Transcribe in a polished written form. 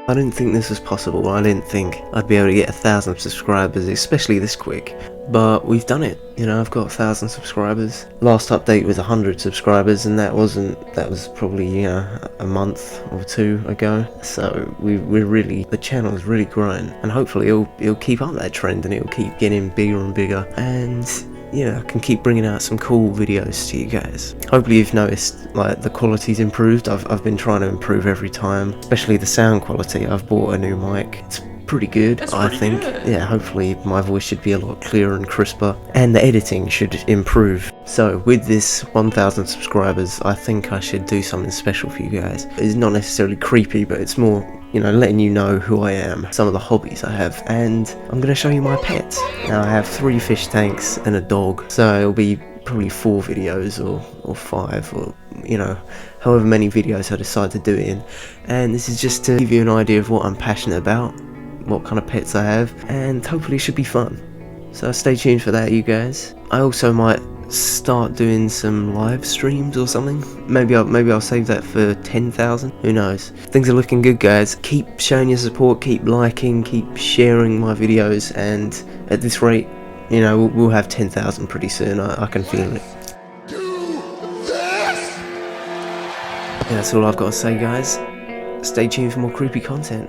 I didn't think this was possible. I didn't think I'd be able to get 1,000 subscribers, especially this quick. But we've done it. You know, I've got 1,000 subscribers. Last update was 100 subscribers, and that was probably a month or two ago. So the channel is really growing, and hopefully it'll keep up that trend, and it'll keep getting bigger and bigger. And yeah, I can keep bringing out some cool videos to you guys. Hopefully you've noticed, like, the quality's improved. I've been trying to improve every time, especially the sound quality. I've bought a new mic. It's pretty good, I think. Yeah, hopefully my voice should be a lot clearer and crisper, and the editing should improve. So with this 1,000 subscribers, I think I should do something special for you guys. It's not necessarily creepy, but it's more, letting you know who I am, some of the hobbies I have, and I'm going to show you my pets. Now, I have 3 fish tanks and a dog, so it'll be probably 4 videos or 5, or however many videos I decide to do it in. And this is just to give you an idea of what I'm passionate about, what kind of pets I have, and hopefully it should be fun. So stay tuned for that, you guys. I also might start doing some live streams or something. Maybe I'll save that for 10,000. Who knows? Things are looking good, guys. Keep showing your support, keep liking, keep sharing my videos, and at this rate, we'll have 10,000 pretty soon. I can feel it. Yeah, that's all I've got to say, guys. Stay tuned for more creepy content.